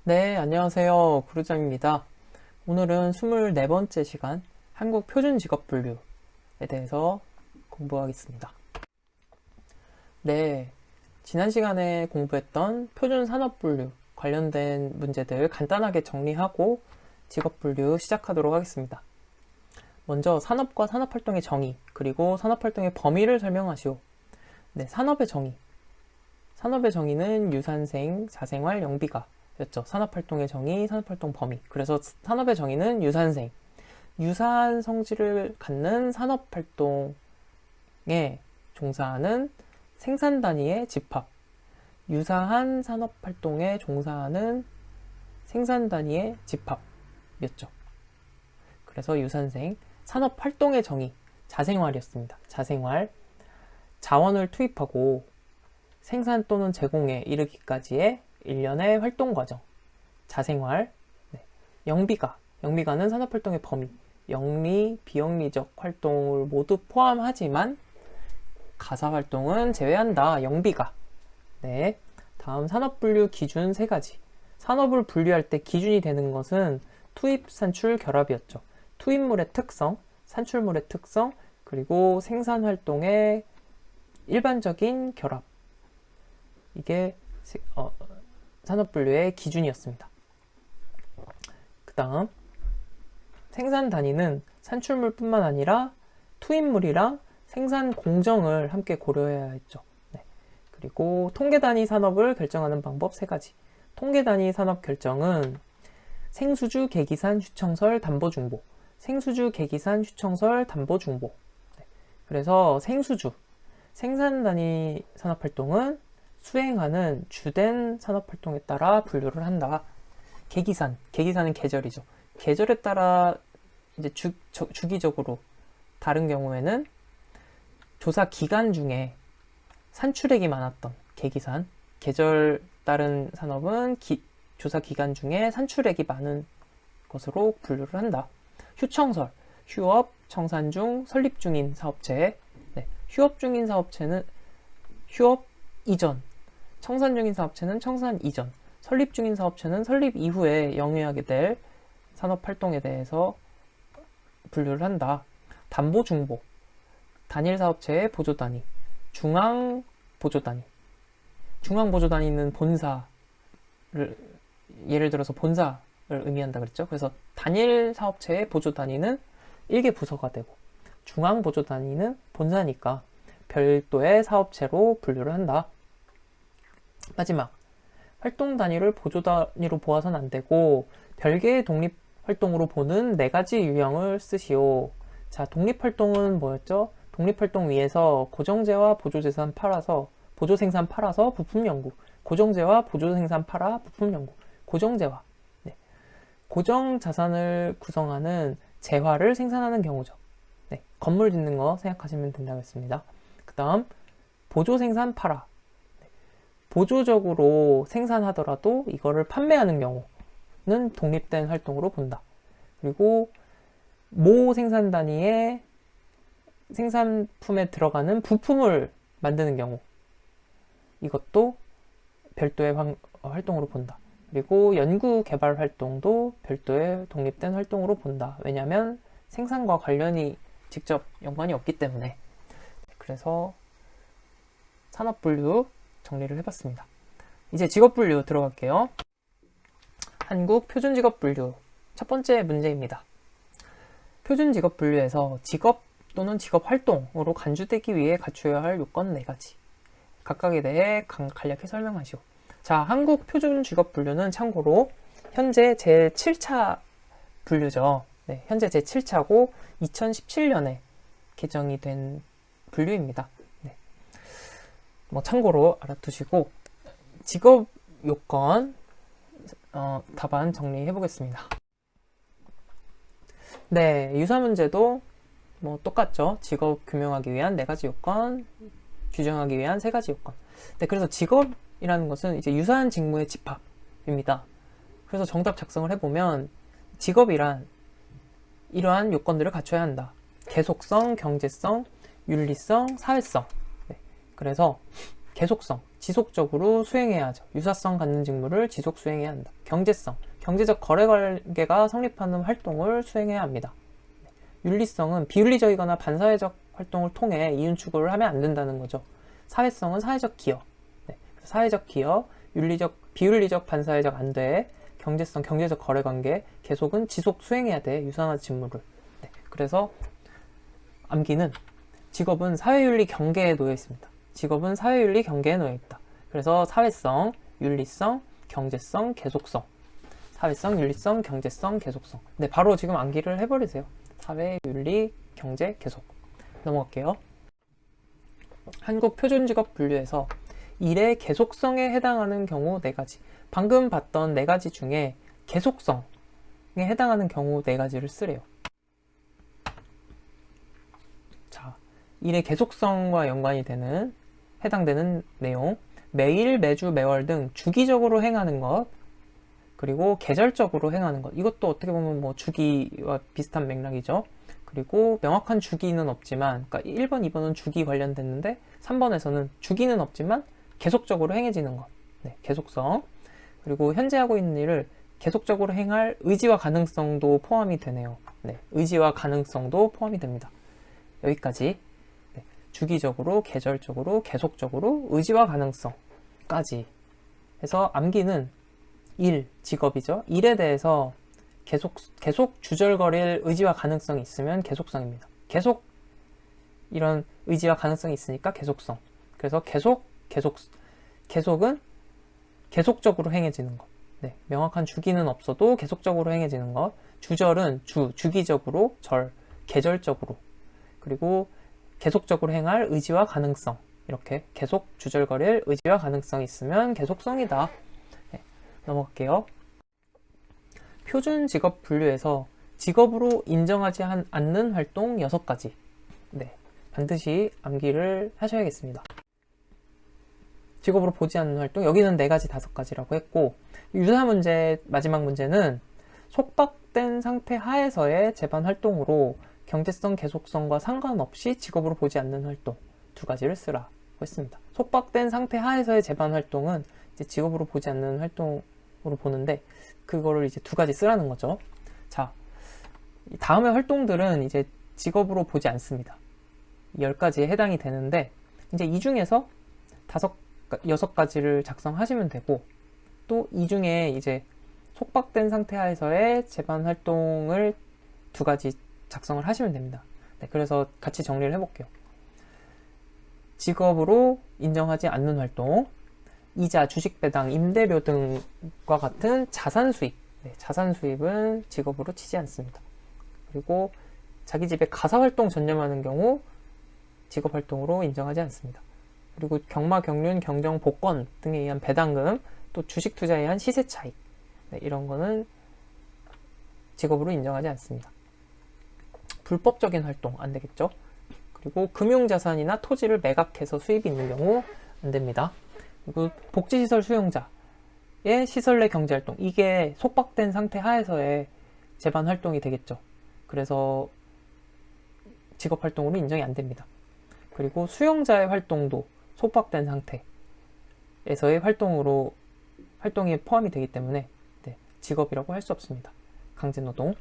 네, 안녕하세요. 구루장입니다. 오늘은 24번째 시간 한국 표준 직업 분류에 대해서 공부하겠습니다. 네, 지난 시간에 공부했던 표준 산업 분류 관련된 문제들 간단하게 정리하고 직업 분류 시작하도록 하겠습니다. 먼저 산업과 산업활동의 정의, 그리고 산업활동의 범위를 설명하시오. 네, 산업의 정의. 산업의 정의는 유산생, 자생활, 영비가 였죠. 산업활동의 정의, 산업활동 범위. 그래서 산업의 정의는 유산생. 유사한 성질을 갖는 산업활동에 종사하는 생산 단위의 집합. 유사한 산업활동에 종사하는 생산 단위의 집합이었죠. 그래서 유산생. 산업활동의 정의, 자생활이었습니다. 자생활. 자원을 투입하고 생산 또는 제공에 이르기까지의 일련의 활동 과정, 자생활. 네. 영비가는 산업활동의 범위, 영리, 비영리적 활동을 모두 포함하지만 가사활동은 제외한다. 영비가. 네. 다음 산업분류 기준 3가지. 산업을 분류할 때 기준이 되는 것은 투입, 산출, 결합이었죠. 투입물의 특성, 산출물의 특성, 그리고 생산활동의 일반적인 결합. 이게 산업분류의 기준이었습니다. 그 다음 생산 단위는 산출물뿐만 아니라 투입물이랑 생산 공정을 함께 고려해야 했죠. 네. 그리고 통계 단위 산업을 결정하는 방법 3가지. 통계 단위 산업 결정은 생수주, 계기산, 휴청설, 담보중보. 생수주, 계기산, 휴청설, 담보중보. 네. 그래서 생수주, 생산 단위 산업활동은 수행하는 주된 산업활동에 따라 분류를 한다. 계기산은 계절이죠. 계절에 따라 이제 주기적으로 다른 경우에는 조사 기간 중에 산출액이 많았던 계기산, 계절 따른 산업은 조사 기간 중에 산출액이 많은 것으로 분류를 한다. 휴청설, 휴업, 청산 중, 설립 중인 사업체. 네, 휴업 중인 사업체는 휴업 이전, 청산 중인 사업체는 청산 이전, 설립 중인 사업체는 설립 이후에 영위하게 될 산업활동에 대해서 분류를 한다. 담보중보, 단일 사업체의 보조단위, 중앙보조단위. 중앙보조단위는 본사를, 예를 들어서 본사를 의미한다 그랬죠. 그래서 단일 사업체의 보조단위는 일개 부서가 되고, 중앙보조단위는 본사니까 별도의 사업체로 분류를 한다. 마지막, 활동 단위를 보조 단위로 보아서는 안 되고 별개의 독립 활동으로 보는 4가지 유형을 쓰시오. 자, 독립 활동은 뭐였죠? 독립 활동 위에서 고정재와 보조재산 팔아서 보조생산 팔아서 부품 연구, 고정재와 보조생산 팔아 부품 연구, 고정재화. 네. 고정 자산을 구성하는 재화를 생산하는 경우죠. 네. 건물 짓는 거 생각하시면 된다고 했습니다. 그 다음 보조생산 팔아. 보조적으로 생산하더라도 이거를 판매하는 경우는 독립된 활동으로 본다. 그리고 모 생산 단위의 생산품에 들어가는 부품을 만드는 경우, 이것도 별도의 활동으로 본다. 그리고 연구 개발 활동도 별도의 독립된 활동으로 본다. 왜냐하면 생산과 관련이 직접 연관이 없기 때문에. 그래서 산업분류 정리를 해봤습니다. 이제 직업분류 들어갈게요. 한국 표준직업분류 첫 번째 문제입니다. 표준직업분류에서 직업 또는 직업활동으로 간주되기 위해 갖추어야 할 요건 4가지. 각각에 대해 간략히 설명하시오. 자, 한국 표준직업분류는 참고로 현재 제7차 분류죠. 네, 현재 제7차고 2017년에 개정이 된 분류입니다. 참고로 알아두시고, 직업 요건 답안 정리해 보겠습니다. 네, 유사 문제도 똑같죠. 직업 규명하기 위한 4가지 요건, 규정하기 위한 3가지 요건. 네, 그래서 직업이라는 것은 이제 유사한 직무의 집합입니다. 그래서 정답 작성을 해보면 직업이란 이러한 요건들을 갖춰야 한다. 계속성, 경제성, 윤리성, 사회성. 네, 그래서 계속성, 지속적으로 수행해야 하죠. 유사성 갖는 직무를 지속 수행해야 한다. 경제성, 경제적 거래 관계가 성립하는 활동을 수행해야 합니다. 윤리성은 비윤리적이거나 반사회적 활동을 통해 이윤 추구를 하면 안 된다는 거죠. 사회성은 사회적 기여, 사회적 기여, 윤리적, 비윤리적, 반사회적 안 돼. 경제성, 경제적 거래 관계, 계속은 지속 수행해야 돼. 유사한 직무를. 그래서 암기는 직업은 사회윤리 경계에 놓여 있습니다. 직업은 사회윤리 경계에 놓여 있다. 그래서 사회성, 윤리성, 경제성, 계속성. 사회성, 윤리성, 경제성, 계속성. 네, 바로 지금 암기를 해버리세요. 사회, 윤리, 경제, 계속. 넘어갈게요. 한국 표준직업 분류에서 일의 계속성에 해당하는 경우 4가지. 방금 봤던 4가지 중에 계속성에 해당하는 경우 4가지를 쓰래요. 자, 일의 계속성과 연관이 되는 해당되는 내용, 매일, 매주, 매월 등 주기적으로 행하는 것, 그리고 계절적으로 행하는 것. 이것도 어떻게 보면 뭐 주기와 비슷한 맥락이죠. 그리고 명확한 주기는 없지만, 그러니까 1번, 2번은 주기 관련됐는데 3번에서는 주기는 없지만 계속적으로 행해지는 것. 네, 계속성. 그리고 현재 하고 있는 일을 계속적으로 행할 의지와 가능성도 포함이 되네요. 네, 의지와 가능성도 포함이 됩니다. 여기까지. 네, 주기적으로, 계절적으로, 계속적으로, 의지와 가능성까지 해서 암기는 일, 직업이죠. 일에 대해서 계속 주절거릴 의지와 가능성이 있으면 계속성입니다. 계속 이런 의지와 가능성이 있으니까 계속성. 그래서 계속은 계속적으로 행해지는 것. 네, 명확한 주기는 없어도 계속적으로 행해지는 것. 주절은 주기적으로, 계절적으로. 그리고 계속적으로 행할 의지와 가능성. 이렇게 계속 주절거릴 의지와 가능성이 있으면 계속성이다. 네, 넘어갈게요. 표준 직업 분류에서 직업으로 인정하지 않는 활동 6가지. 네, 반드시 암기를 하셔야겠습니다. 직업으로 보지 않는 활동, 여기는 4가지, 5가지라고 했고, 유사 문제, 마지막 문제는 속박된 상태 하에서의 재반 활동으로 경제성, 계속성과 상관없이 직업으로 보지 않는 활동 2가지를 쓰라고 했습니다. 속박된 상태 하에서의 재반 활동은 이제 직업으로 보지 않는 활동으로 보는데, 그거를 이제 2가지 쓰라는 거죠. 자, 다음의 활동들은 이제 직업으로 보지 않습니다. 10가지에 해당이 되는데, 이제 이 중에서 6가지를 작성하시면 되고, 또 이 중에 이제 속박된 상태 하에서의 재반 활동을 2가지 작성을 하시면 됩니다. 네, 그래서 같이 정리를 해볼게요. 직업으로 인정하지 않는 활동, 이자, 주식 배당, 임대료 등과 같은 자산 수입. 네, 자산 수입은 직업으로 치지 않습니다. 그리고 자기 집에 가사 활동 전념하는 경우 직업 활동으로 인정하지 않습니다. 그리고 경마, 경륜, 경정, 복권 등에 의한 배당금, 또 주식 투자에 의한 시세 차익. 네, 이런 거는 직업으로 인정하지 않습니다. 불법적인 활동 안 되겠죠. 그리고 금융자산이나 토지를 매각해서 수입이 있는 경우 안 됩니다. 그리고 복지시설 수용자의 시설 내 경제활동, 이게 속박된 상태 하에서의 재반 활동이 되겠죠. 그래서 직업활동으로 인정이 안 됩니다. 그리고 수용자의 활동도 속박된 상태에서의 활동이 포함이 되기 때문에 네, 직업이라고 할 수 없습니다. 강제노동.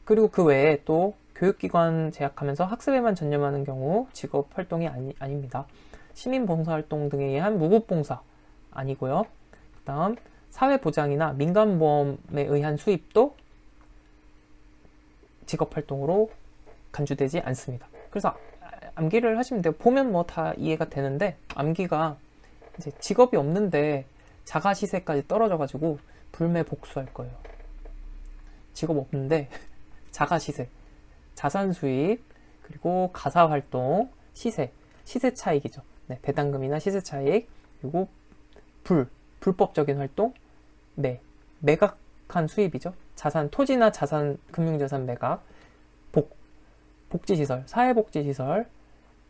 그리고 그 외에 또 교육기관 재학하면서 학습에만 전념하는 경우 직업활동이 아닙니다. 시민봉사활동 등에 의한 무급봉사 아니고요. 그 다음 사회보장이나 민간보험에 의한 수입도 직업활동으로 간주되지 않습니다. 그래서 암기를 하시면 돼요. 보면 뭐 다 이해가 되는데, 암기가 이제 직업이 없는데 자가시세까지 떨어져가지고 불매복수할 거예요. 직업 없는데 자가시세, 자산수입, 그리고 가사활동, 시세 차익이죠. 네, 배당금이나 시세 차익, 그리고 불법적인 활동, 매각한 수입이죠. 자산, 토지나 자산, 금융자산 매각, 복지시설, 사회복지시설,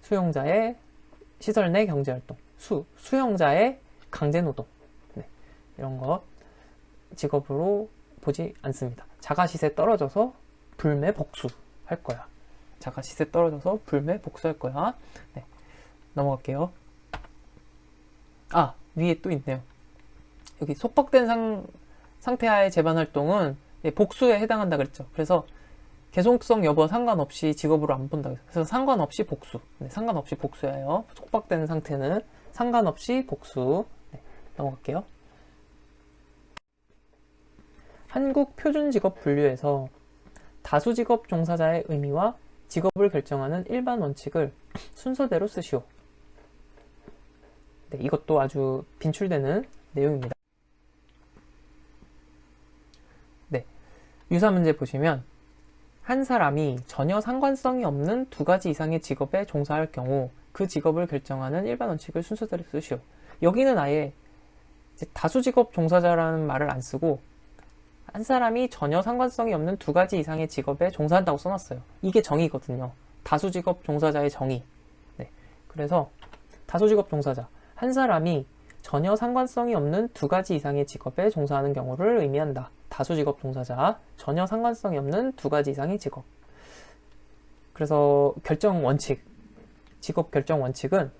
수용자의 시설 내 경제활동, 수용자의 강제노동, 네, 이런 것 직업으로 보지 않습니다. 자가시세 떨어져서 불매복수 할 거야. 자가시세 떨어져서 불매복수할 거야. 네, 넘어갈게요. 위에 또 있네요. 여기 속박된 상태하의 재반 활동은 복수에 해당한다 그랬죠. 그래서 계속성 여부와 상관없이 직업으로 안 본다. 그래서 상관없이 복수. 상관없이 복수예요. 속박된 상태는 상관없이 복수. 넘어갈게요. 한국 표준직업 분류에서 다수직업 종사자의 의미와 직업을 결정하는 일반 원칙을 순서대로 쓰시오. 이것도 아주 빈출되는 내용입니다. 유사 문제 보시면 한 사람이 전혀 상관성이 없는 두 가지 이상의 직업에 종사할 경우 그 직업을 결정하는 일반 원칙을 순서대로 쓰시오. 여기는 아예 다수직업 종사자라는 말을 안 쓰고 한 사람이 전혀 상관성이 없는 두 가지 이상의 직업에 종사한다고 써놨어요. 이게 정의거든요. 다수직업 종사자의 정의. 그래서 다수직업 종사자, 한 사람이 전혀 상관성이 없는 두 가지 이상의 직업에 종사하는 경우를 의미한다. 다수직업 종사자, 전혀 상관성이 없는 두 가지 이상의 직업. 그래서 결정 원칙, 직업 결정 원칙은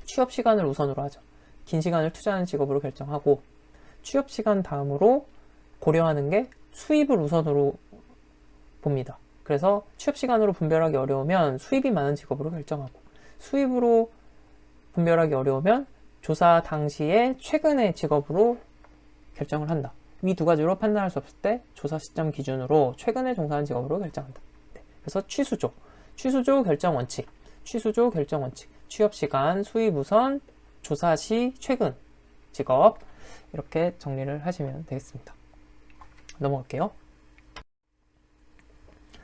취업 시간을 우선으로 하죠. 긴 시간을 투자하는 직업으로 결정하고, 취업 시간 다음으로 고려하는 게 수입을 우선으로 봅니다. 그래서 취업 시간으로 분별하기 어려우면 수입이 많은 직업으로 결정하고, 수입으로 분별하기 어려우면 조사 당시에 최근의 직업으로 결정을 한다. 위 두 가지로 판단할 수 없을 때 조사 시점 기준으로 최근에 종사한 직업으로 결정한다. 그래서 취수조 결정 원칙, 취수조 결정 원칙, 취업 시간, 수입 우선, 조사 시 최근 직업, 이렇게 정리를 하시면 되겠습니다. 넘어갈게요.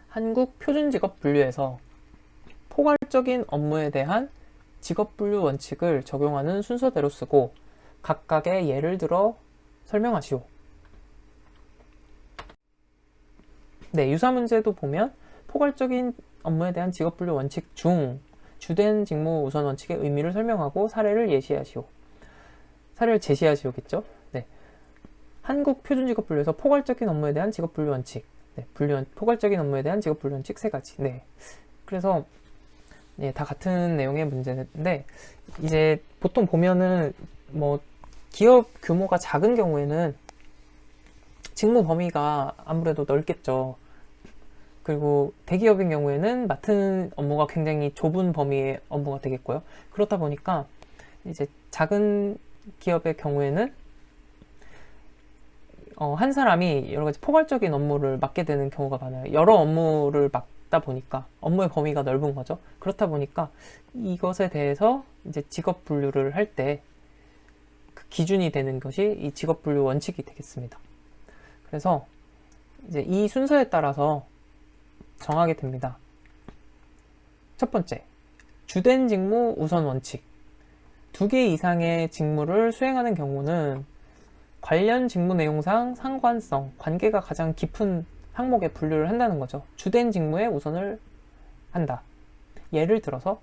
한국 표준직업 분류에서 포괄적인 업무에 대한 직업 분류 원칙을 적용하는 순서대로 쓰고 각각의 예를 들어 설명하시오. 유사 문제도 보면 포괄적인 업무에 대한 직업 분류 원칙 중 주된 직무 우선 원칙의 의미를 설명하고 사례를 예시하시오. 사례를 제시하시오겠죠? 한국 표준직업 분류에서 포괄적인 업무에 대한 직업 분류 원칙. 포괄적인 업무에 대한 직업 분류 원칙 3가지. 그래서 다 같은 내용의 문제인데, 이제 보통 보면은 기업 규모가 작은 경우에는 직무 범위가 아무래도 넓겠죠. 그리고 대기업인 경우에는 맡은 업무가 굉장히 좁은 범위의 업무가 되겠고요. 그렇다 보니까 이제 작은 기업의 경우에는 한 사람이 여러 가지 포괄적인 업무를 맡게 되는 경우가 많아요. 여러 업무를 맡다 보니까 업무의 범위가 넓은 거죠. 그렇다 보니까 이것에 대해서 이제 직업 분류를 할 때 그 기준이 되는 것이 이 직업 분류 원칙이 되겠습니다. 그래서 이제 이 순서에 따라서 정하게 됩니다. 첫 번째, 주된 직무 우선 원칙. 2개 이상의 직무를 수행하는 경우는 관련 직무 내용상 상관성, 관계가 가장 깊은 항목에 분류를 한다는 거죠. 주된 직무에 우선을 한다. 예를 들어서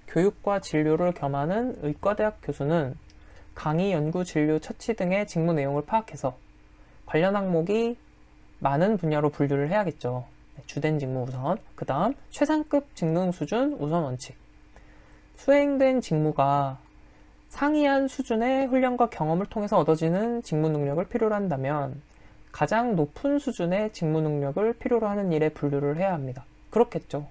교육과 진료를 겸하는 의과대학 교수는 강의, 연구, 진료, 처치 등의 직무 내용을 파악해서 관련 항목이 많은 분야로 분류를 해야겠죠. 주된 직무 우선. 그 다음 최상급 직능 수준 우선 원칙. 수행된 직무가 상이한 수준의 훈련과 경험을 통해서 얻어지는 직무 능력을 필요로 한다면 가장 높은 수준의 직무 능력을 필요로 하는 일에 분류를 해야 합니다. 그렇겠죠.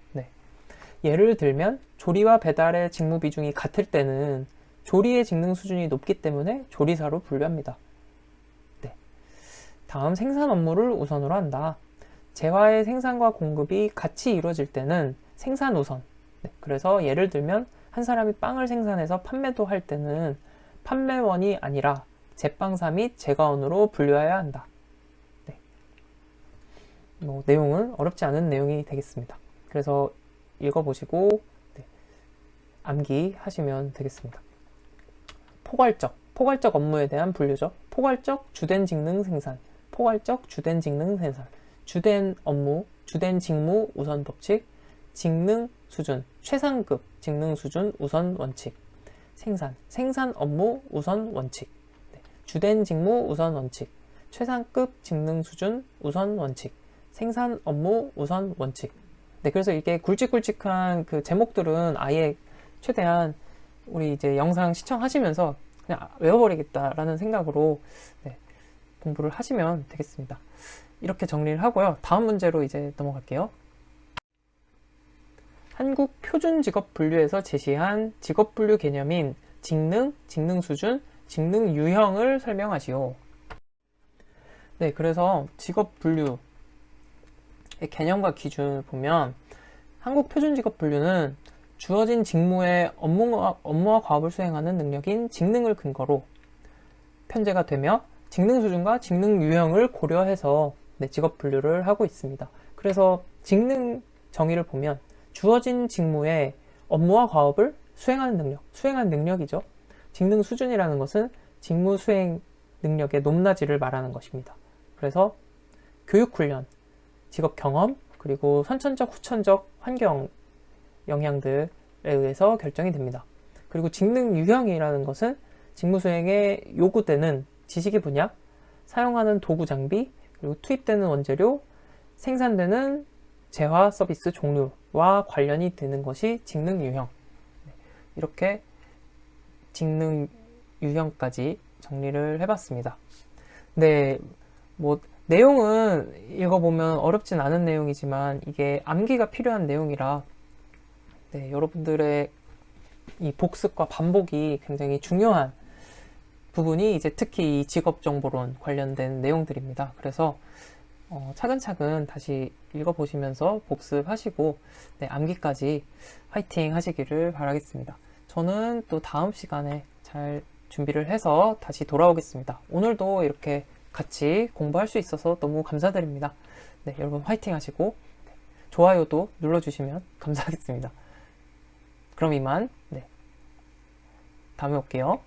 예를 들면 조리와 배달의 직무 비중이 같을 때는 조리의 직능 수준이 높기 때문에 조리사로 분류합니다. 다음 생산 업무를 우선으로 한다. 재화의 생산과 공급이 같이 이루어질 때는 생산 우선. 그래서 예를 들면 한 사람이 빵을 생산해서 판매도 할 때는 판매원이 아니라 제빵사 및 제과원으로 분류해야 한다. 내용은 어렵지 않은 내용이 되겠습니다. 그래서 읽어보시고 암기하시면 되겠습니다. 포괄적 업무에 대한 분류죠. 포괄적 주된 직능 생산, 포괄적 주된 직능 생산, 주된 업무, 주된 직무 우선 법칙, 직능 수준, 최상급 직능 수준 우선 원칙, 생산 업무 우선 원칙, 주된 직무 우선 원칙, 최상급 직능 수준 우선 원칙, 생산 업무 우선 원칙. 그래서 이게 굵직굵직한 그 제목들은 아예 최대한 우리 이제 영상 시청하시면서 그냥 외워버리겠다라는 생각으로 네, 공부를 하시면 되겠습니다. 이렇게 정리를 하고요. 다음 문제로 이제 넘어갈게요. 한국 표준 직업 분류에서 제시한 직업 분류 개념인 직능, 직능 수준, 직능 유형을 설명하시오. 네, 그래서 직업 분류의 개념과 기준을 보면 한국 표준 직업 분류는 주어진 직무의 업무와 과업을 수행하는 능력인 직능을 근거로 편제가 되며 직능 수준과 직능 유형을 고려해서 네, 직업 분류를 하고 있습니다. 그래서 직능 정의를 보면 주어진 직무의 업무와 과업을 수행하는 능력이죠. 직능 수준이라는 것은 직무 수행 능력의 높낮이를 말하는 것입니다. 그래서 교육 훈련, 직업 경험, 그리고 선천적, 후천적 환경 영향들에 의해서 결정이 됩니다. 그리고 직능 유형이라는 것은 직무 수행에 요구되는 지식의 분야, 사용하는 도구 장비, 그리고 투입되는 원재료, 생산되는 재화 서비스 종류와 관련이 되는 것이 직능 유형. 이렇게 직능 유형까지 정리를 해봤습니다. 네, 뭐 내용은 읽어보면 어렵진 않은 내용이지만 이게 암기가 필요한 내용이라 네, 여러분들의 이 복습과 반복이 굉장히 중요한 부분이 이제 특히 이 직업정보론 관련된 내용들입니다. 그래서 차근차근 다시 읽어보시면서 복습하시고 네, 암기까지 화이팅 하시기를 바라겠습니다. 저는 또 다음 시간에 잘 준비를 해서 다시 돌아오겠습니다. 오늘도 이렇게 같이 공부할 수 있어서 너무 감사드립니다. 네, 여러분 화이팅 하시고 좋아요도 눌러주시면 감사하겠습니다. 그럼 이만 네, 다음에 올게요.